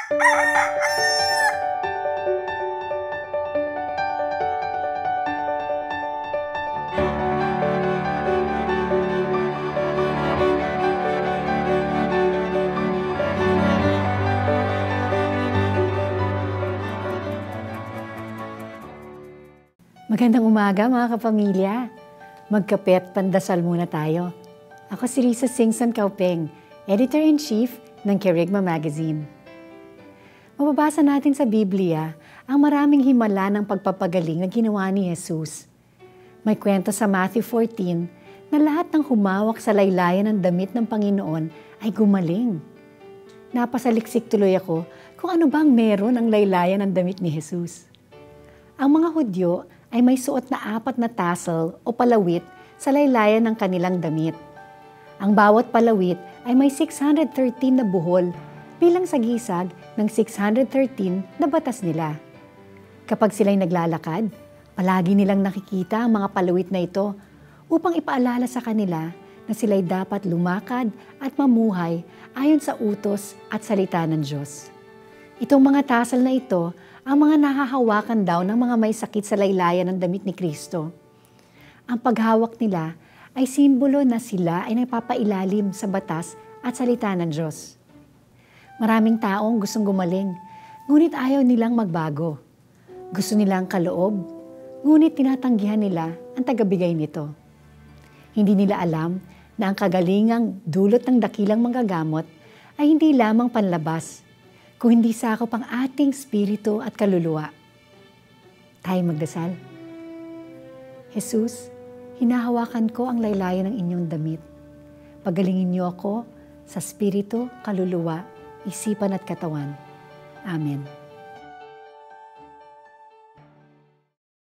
Magandang umaga mga kapamilya. Magkape at pandasal muna tayo. Ako si Risa Singson Kaupeng, Editor-in-Chief ng Kerygma Magazine. Mababasa natin sa Biblia ang maraming himala ng pagpapagaling na ginawa ni Jesus. May kwento sa Matthew 14 na lahat ng humawak sa laylayan ng damit ng Panginoon ay gumaling. Napasaliksik tuloy ako kung ano bang meron ang laylayan ng damit ni Jesus. Ang mga Hudyo ay may suot na 4 na tassel o palawit sa laylayan ng kanilang damit. Ang bawat palawit ay may 613 na buhol bilang sagisag ng 613 na batas nila. Kapag sila'y naglalakad, palagi nilang nakikita ang mga palawit na ito upang ipaalala sa kanila na sila'y dapat lumakad at mamuhay ayon sa utos at salita ng Diyos. Itong mga tassel na ito ang mga nahahawakan daw ng mga may sakit sa laylayan ng damit ni Kristo. Ang paghawak nila ay simbolo na sila ay napapailalim sa batas at salita ng Diyos. Maraming taong gustong gumaling, ngunit ayaw nilang magbago. Gusto nilang kaloob, ngunit tinatanggihan nila ang tagabigay nito. Hindi nila alam na ang kagalingang dulot ng dakilang manggagamot ay hindi lamang panlabas, kung hindi sakop ang ating spirito at kaluluwa. Tayo magdasal. Jesus, hinahawakan ko ang laylayan ng inyong damit. Pagalingin niyo ako sa spirito, kaluluwa, isipan at katawan. Amen.